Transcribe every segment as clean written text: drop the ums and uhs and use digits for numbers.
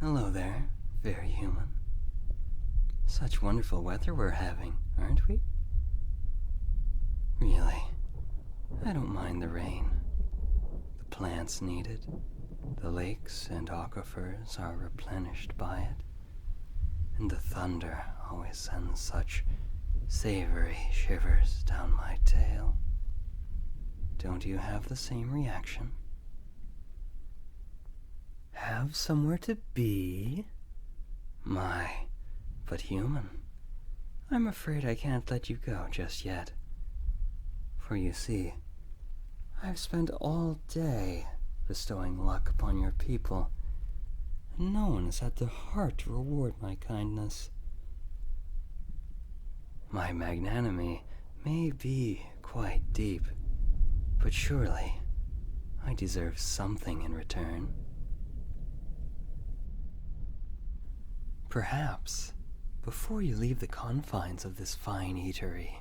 Hello there, very human. Such wonderful weather we're having, aren't we? Really, I don't mind the rain. The plants need it. The lakes and aquifers are replenished by it. And the thunder always sends such savory shivers down my tail. Don't you have the same reaction? Have somewhere to be? My, but human, I'm afraid I can't let you go just yet. For you see, I've spent all day bestowing luck upon your people, and no one has had the heart to reward my kindness. My magnanimity may be quite deep, but surely I deserve something in return. Perhaps, before you leave the confines of this fine eatery,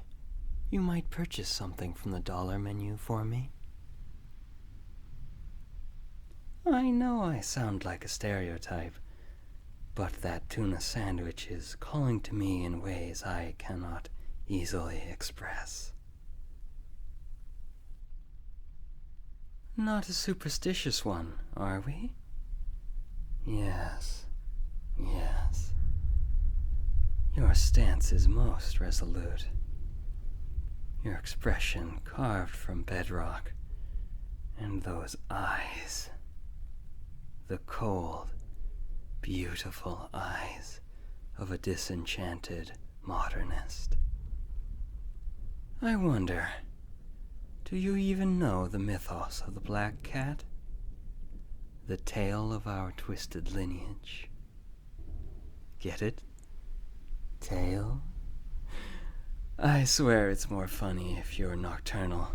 you might purchase something from the dollar menu for me. I know I sound like a stereotype, but that tuna sandwich is calling to me in ways I cannot easily express. Not a superstitious one, are we? Yes. Your stance is most resolute. Your expression carved from bedrock, and those eyes. The cold, beautiful eyes of a disenchanted modernist. I wonder, do you even know the mythos of the black cat? The tale of our twisted lineage? Get it? Tale? I swear it's more funny if you're nocturnal.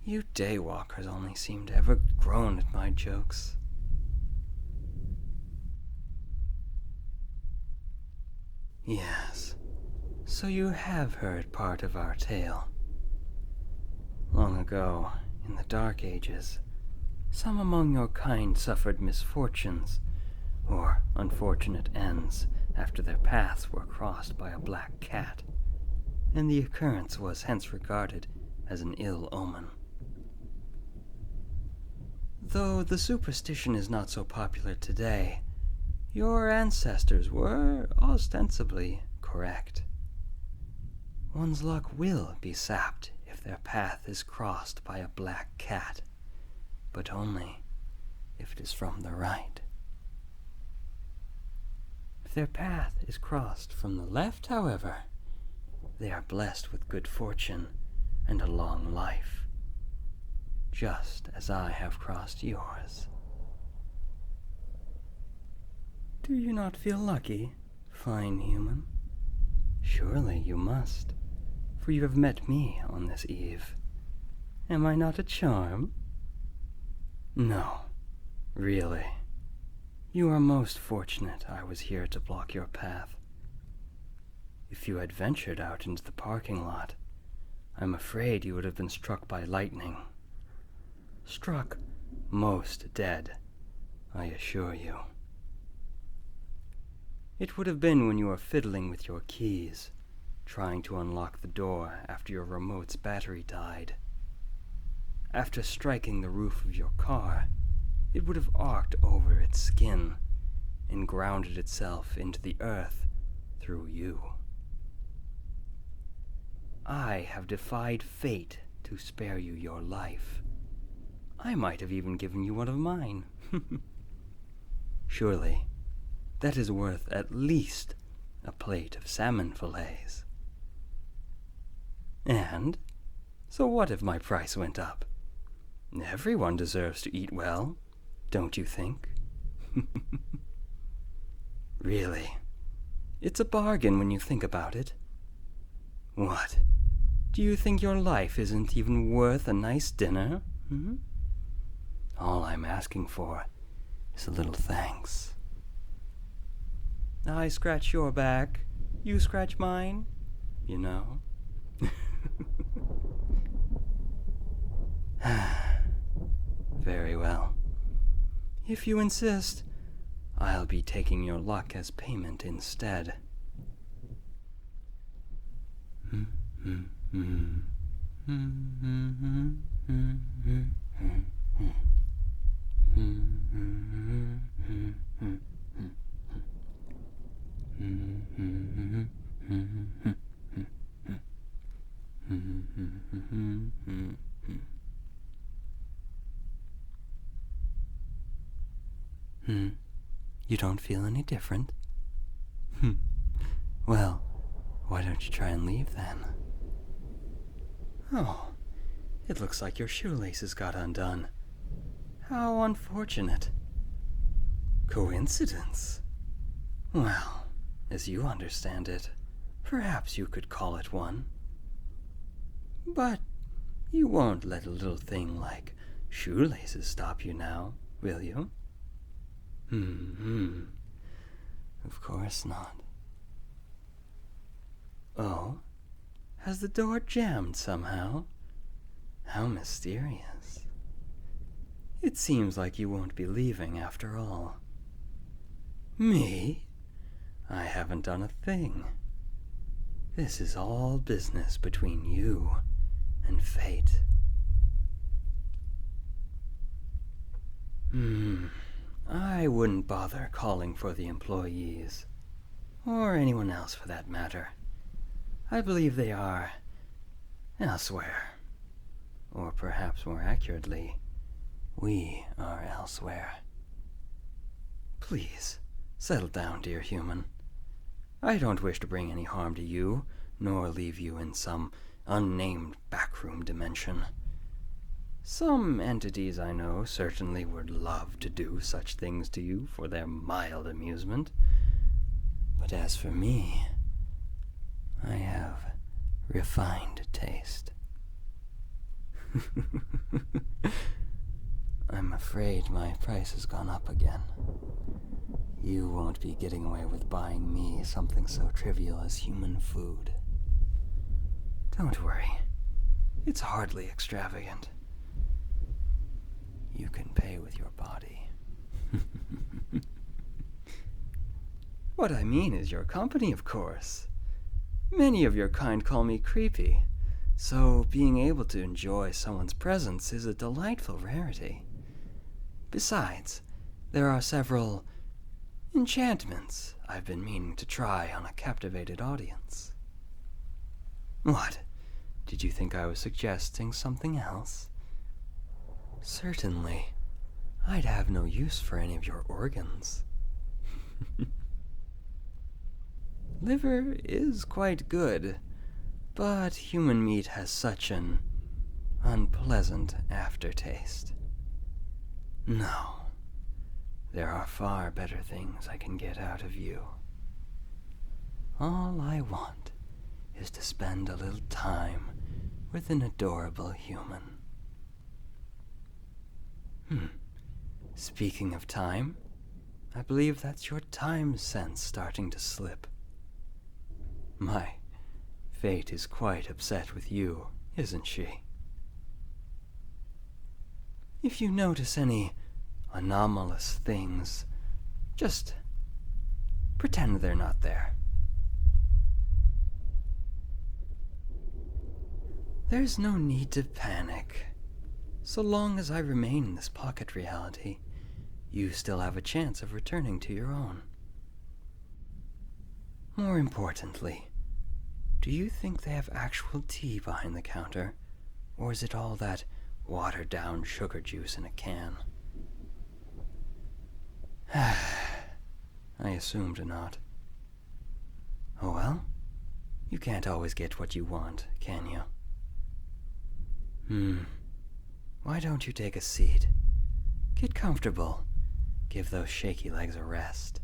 You daywalkers only seem to ever groan at my jokes. Yes, so you have heard part of our tale. Long ago, in the Dark Ages, some among your kind suffered misfortunes, or unfortunate ends, after their paths were crossed by a black cat, and the occurrence was hence regarded as an ill omen. Though the superstition is not so popular today, your ancestors were ostensibly correct. One's luck will be sapped if their path is crossed by a black cat, but only if it is from the right. If their path is crossed from the left, however, they are blessed with good fortune and a long life, just as I have crossed yours. Do you not feel lucky, fine human? Surely you must, for you have met me on this eve. Am I not a charm? No, really. You are most fortunate I was here to block your path. If you had ventured out into the parking lot, I'm afraid you would have been struck by lightning. Struck most dead, I assure you. It would have been when you were fiddling with your keys, trying to unlock the door after your remote's battery died. After striking the roof of your car, it would have arced over its skin and grounded itself into the earth through you. I have defied fate to spare you your life. I might have even given you one of mine. Surely, that is worth at least a plate of salmon fillets. And, so what if my price went up? Everyone deserves to eat well, don't you think? Really, it's a bargain when you think about it. What? Do you think your life isn't even worth a nice dinner? All I'm asking for is a little thanks. I scratch your back, you scratch mine, you know. Very well. If you insist, I'll be taking your luck as payment instead. You don't feel any different? Well, why don't you try and leave then? Oh, it looks like your shoelaces got undone. How unfortunate. Coincidence? Well, as you understand it, perhaps you could call it one. But you won't let a little thing like shoelaces stop you now, will you? Of course not. Oh? Has the door jammed somehow? How mysterious. It seems like you won't be leaving after all. Me? I haven't done a thing. This is all business between you and fate. I wouldn't bother calling for the employees, or anyone else for that matter. I believe they are elsewhere. Or perhaps more accurately, we are elsewhere. Please, settle down, dear human. I don't wish to bring any harm to you, nor leave you in some unnamed backroom dimension. Some entities I know certainly would love to do such things to you for their mild amusement. But as for me, I have refined taste. I'm afraid my price has gone up again. You won't be getting away with buying me something so trivial as human food. Don't worry. It's hardly extravagant. You can pay with your body. What I mean is your company, of course. Many of your kind call me creepy, so being able to enjoy someone's presence is a delightful rarity. Besides, there are several enchantments I've been meaning to try on a captivated audience. What? Did you think I was suggesting something else? Certainly. I'd have no use for any of your organs. Liver is quite good, but human meat has such an unpleasant aftertaste. No, there are far better things I can get out of you. All I want is to spend a little time with an adorable human. Speaking of time, I believe that's your time sense starting to slip. My fate is quite upset with you, isn't she? If you notice any anomalous things, just pretend they're not there. There's no need to panic. So long as I remain in this pocket reality, you still have a chance of returning to your own. More importantly, do you think they have actual tea behind the counter, or is it all that watered-down sugar juice in a can? I assumed not. Oh well, you can't always get what you want, can you? Why don't you take a seat? Get comfortable. Give those shaky legs a rest.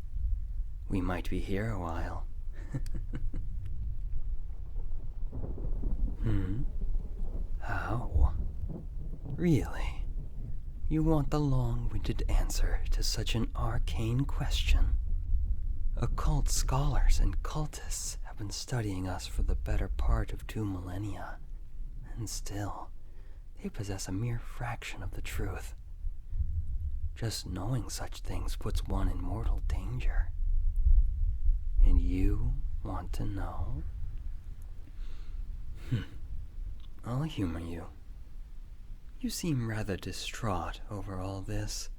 We might be here a while. How? Really? You want the long-winded answer to such an arcane question? Occult scholars and cultists have been studying us for the better part of 2 millennia, and still, they possess a mere fraction of the truth. Just knowing such things puts one in mortal danger. And you want to know? I'll humor you. You seem rather distraught over all this,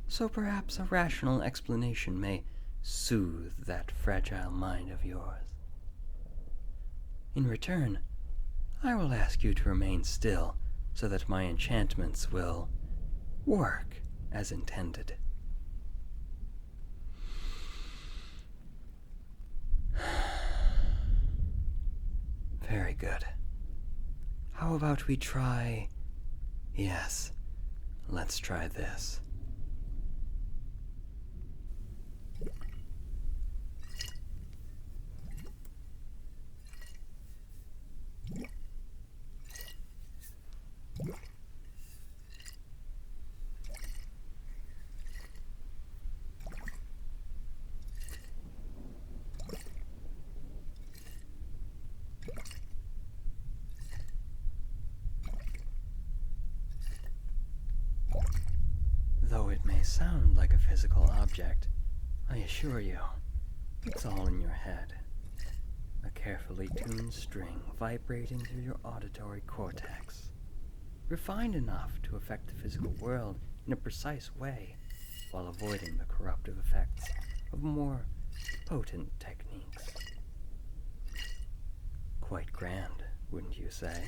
so perhaps a rational explanation may soothe that fragile mind of yours. In return, I will ask you to remain still so that my enchantments will work as intended. Very good. How about we try... Yes, let's try this. Though it may sound like a physical object, I assure you, it's all in your head. A carefully tuned string vibrating through your auditory cortex, refined enough to affect the physical world in a precise way, while avoiding the corruptive effects of more potent techniques. Quite grand, wouldn't you say?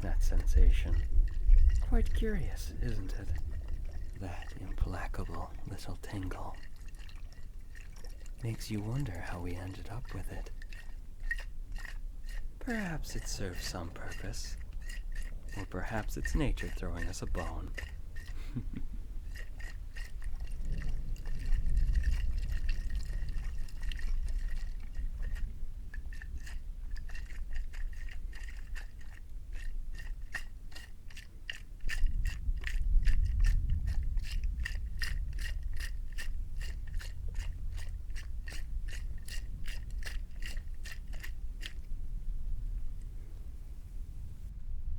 That sensation. Quite curious, isn't it? That implacable little tingle. Makes you wonder how we ended up with it. Perhaps it serves some purpose. Or perhaps it's nature throwing us a bone.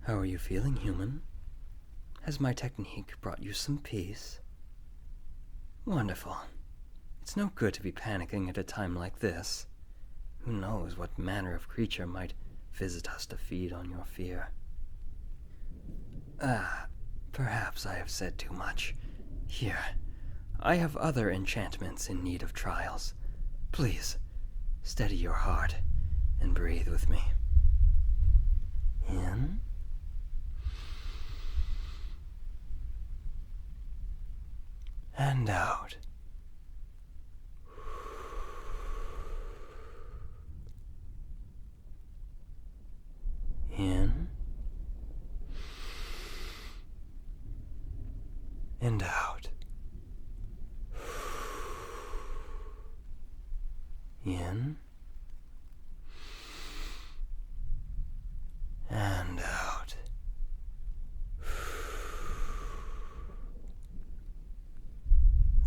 How are you feeling, human? Has my technique brought you some peace? Wonderful. It's no good to be panicking at a time like this. Who knows what manner of creature might visit us to feed on your fear. Perhaps I have said too much. Here, I have other enchantments in need of trials. Please, steady your heart and breathe with me. In. And out. In. And out. In. And out.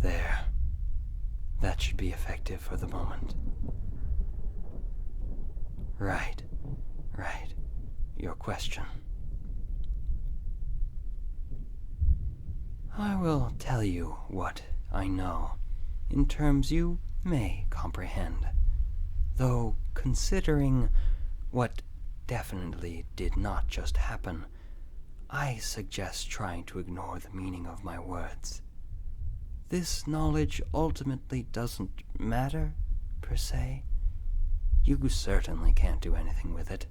There. That should be effective for the moment. Right. Your question. I will tell you what I know, in terms you may comprehend, though considering what definitely did not just happen, I suggest trying to ignore the meaning of my words. This knowledge ultimately doesn't matter, per se. You certainly can't do anything with it.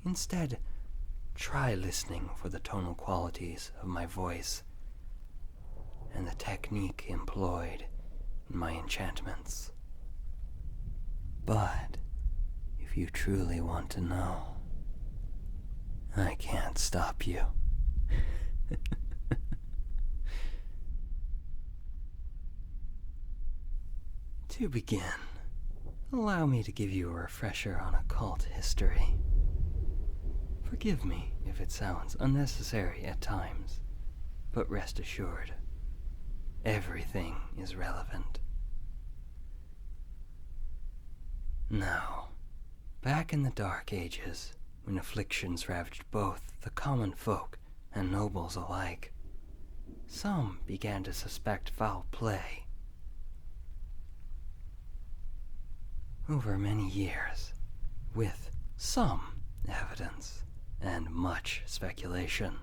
Instead, try listening for the tonal qualities of my voice and the technique employed in my enchantments. But if you truly want to know, I can't stop you. To begin, allow me to give you a refresher on occult history. Forgive me if it sounds unnecessary at times, but rest assured, everything is relevant. Now, back in the Dark Ages, when afflictions ravaged both the common folk and nobles alike, some began to suspect foul play. Over many years, with some evidence and much speculation,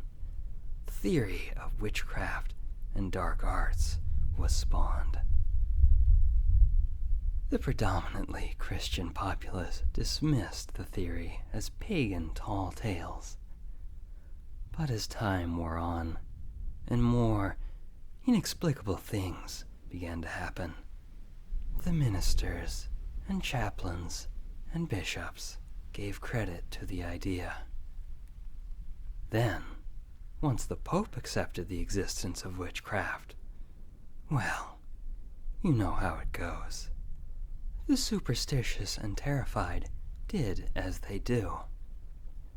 the theory of witchcraft and dark arts was spawned. The predominantly Christian populace dismissed the theory as pagan tall tales. But as time wore on, and more inexplicable things began to happen, the ministers and chaplains and bishops gave credit to the idea. Then, once the Pope accepted the existence of witchcraft, well, you know how it goes. The superstitious and terrified did as they do.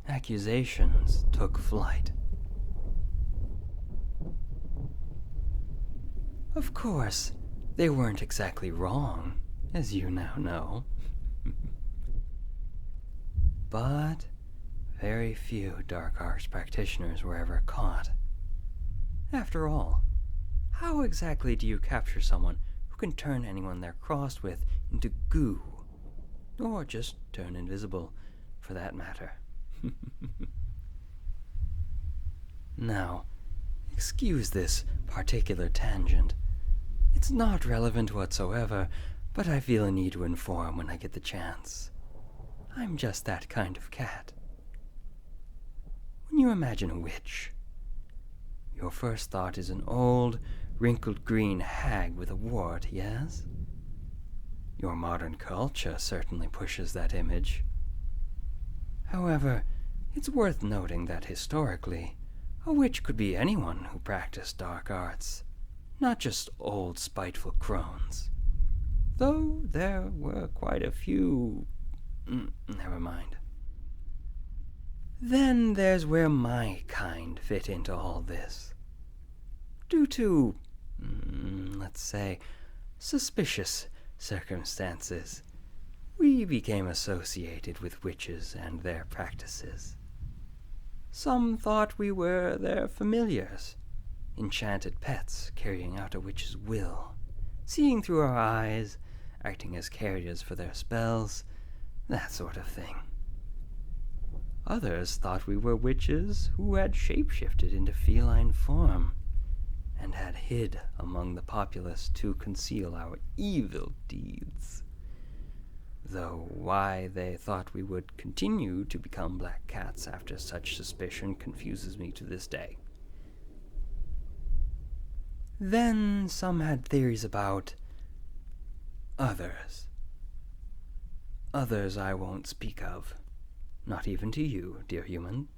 Accusations took flight. Of course, they weren't exactly wrong, as you now know. But very few dark arts practitioners were ever caught. After all, how exactly do you capture someone who can turn anyone they're crossed with into goo? Or just turn invisible, for that matter. Now, excuse this particular tangent. It's not relevant whatsoever, but I feel a need to inform when I get the chance. I'm just that kind of cat. When you imagine a witch, your first thought is an old, wrinkled green hag with a wart, yes? Your modern culture certainly pushes that image. However, it's worth noting that historically, a witch could be anyone who practiced dark arts, not just old spiteful crones. Though there were quite a few... never mind. Then there's where my kind fit into all this. Due to, let's say, suspicious circumstances, we became associated with witches and their practices. Some thought we were their familiars, enchanted pets carrying out a witch's will, seeing through our eyes, acting as carriers for their spells, that sort of thing. Others thought we were witches who had shapeshifted into feline form and had hid among the populace to conceal our evil deeds. Though why they thought we would continue to become black cats after such suspicion confuses me to this day. Then some had theories about others. Others I won't speak of. Not even to you, dear human.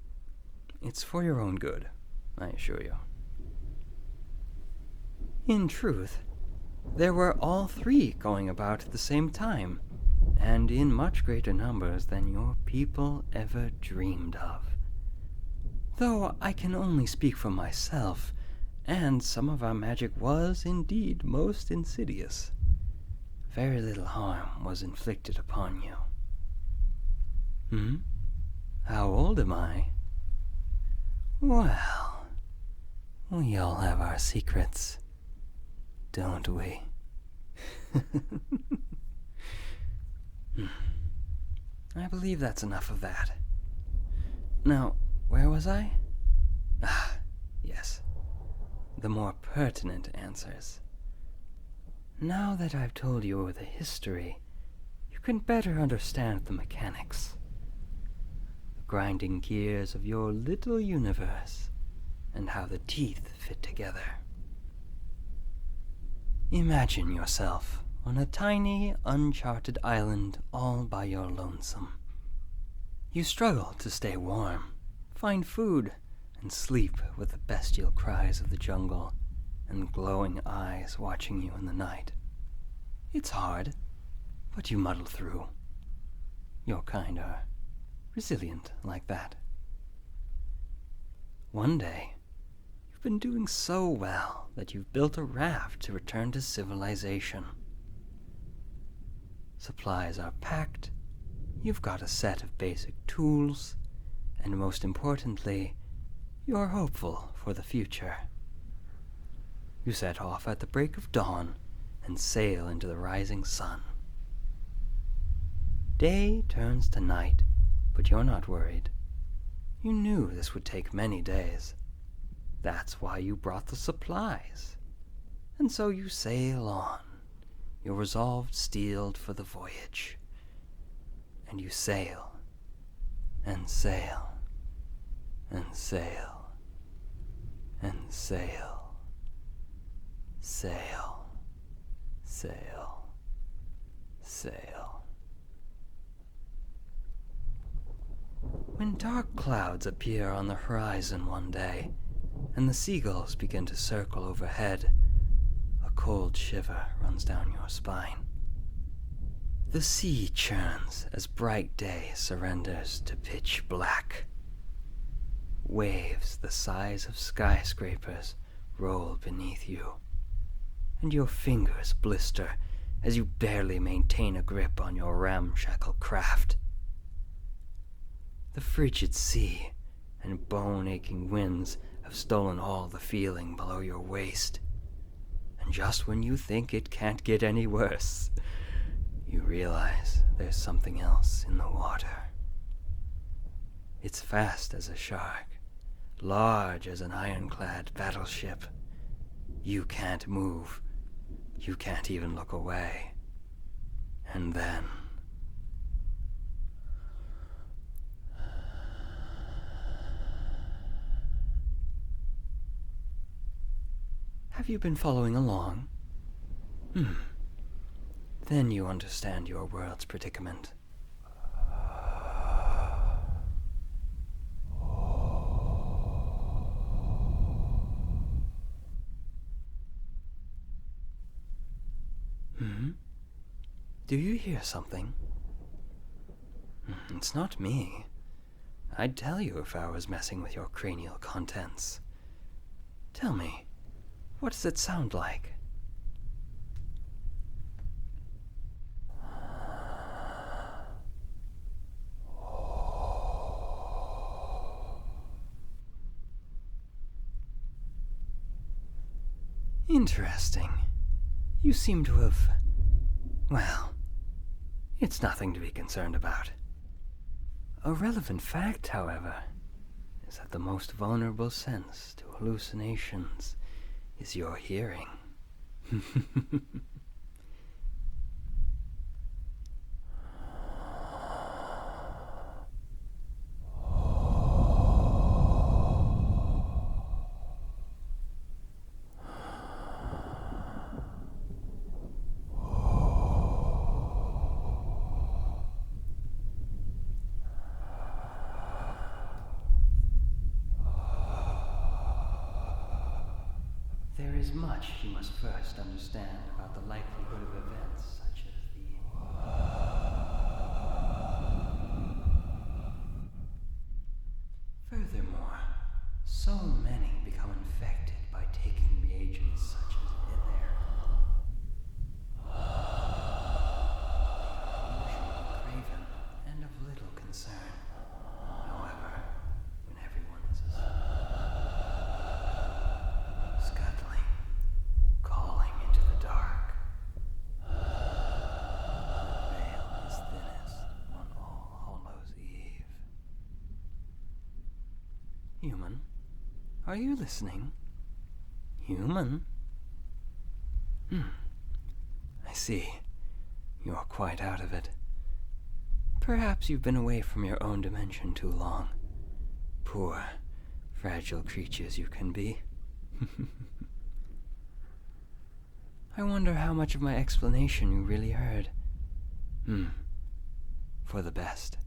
It's for your own good, I assure you. In truth, there were all three going about at the same time, and in much greater numbers than your people ever dreamed of. Though I can only speak for myself, and some of our magic was indeed most insidious. Very little harm was inflicted upon you. How old am I? Well, we all have our secrets, don't we? I believe that's enough of that. Now, where was I? Yes. The more pertinent answers. Now that I've told you the history, you can better understand the mechanics. grinding gears of your little universe and how the teeth fit together. Imagine yourself on a tiny, uncharted island all by your lonesome. You struggle to stay warm, find food, and sleep with the bestial cries of the jungle and glowing eyes watching you in the night. It's hard, but you muddle through. Your kind are resilient like that. One day, you've been doing so well that you've built a raft to return to civilization. Supplies are packed, you've got a set of basic tools, and most importantly, you're hopeful for the future. You set off at the break of dawn and sail into the rising sun. Day turns to night, but you're not worried. You knew this would take many days. That's why you brought the supplies. And so you sail on, your resolve steeled for the voyage. And you sail, and sail, and sail, and sail, sail, sail, sail. When dark clouds appear on the horizon one day, and the seagulls begin to circle overhead, a cold shiver runs down your spine. The sea churns as bright day surrenders to pitch black. Waves the size of skyscrapers roll beneath you, and your fingers blister as you barely maintain a grip on your ramshackle craft. The frigid sea and bone-aching winds have stolen all the feeling below your waist. And just when you think it can't get any worse, you realize there's something else in the water. It's fast as a shark, large as an ironclad battleship. You can't move. You can't even look away. And then... Have you been following along? Then you understand your world's predicament. Do you hear something? It's not me. I'd tell you if I was messing with your cranial contents. Tell me, what does it sound like? Interesting. You seem to have... Well, it's nothing to be concerned about. A relevant fact, however, is that the most vulnerable sense to hallucinations is your hearing. There is much you must first understand about the likelihood of events such as the... Furthermore, so many become infected by taking reagents such as yandere. Usually craven and of little concern. However, when everyone is asleep, scuttling, calling into the dark. The veil is thinnest on All Hallows Eve. Human, are you listening? Human? I see. You're quite out of it. Perhaps you've been away from your own dimension too long. Poor, fragile creatures you can be. I wonder how much of my explanation you really heard. For the best.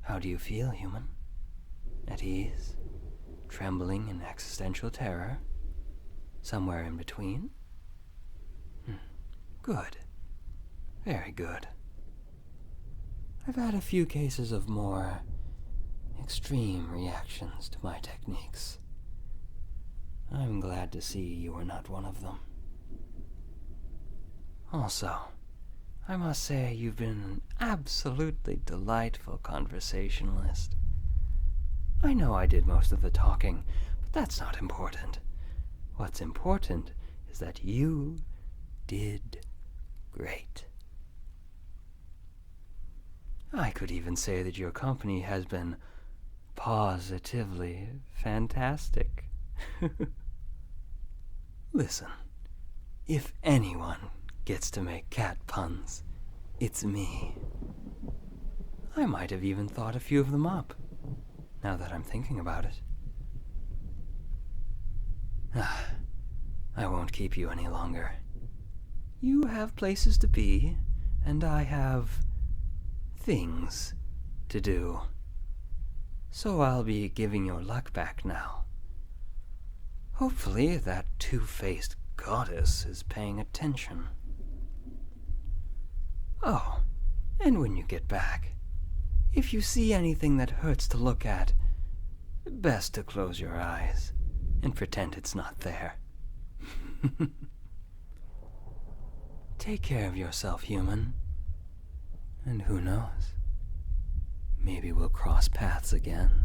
How do you feel, human? At ease? Trembling in existential terror? Somewhere in between? Good. Very good. I've had a few cases of more extreme reactions to my techniques. I'm glad to see you are not one of them. Also, I must say you've been an absolutely delightful conversationalist. I know I did most of the talking, but that's not important. What's important is that you did great. I could even say that your company has been positively fantastic. Listen, if anyone gets to make cat puns, it's me. I might have even thought a few of them up, now that I'm thinking about it. I won't keep you any longer. You have places to be, and I have things to do. So I'll be giving your luck back now. Hopefully that two-faced goddess is paying attention. Oh, and when you get back, if you see anything that hurts to look at, best to close your eyes and pretend it's not there. Take care of yourself, human. And who knows? Maybe we'll cross paths again.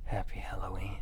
Happy Halloween.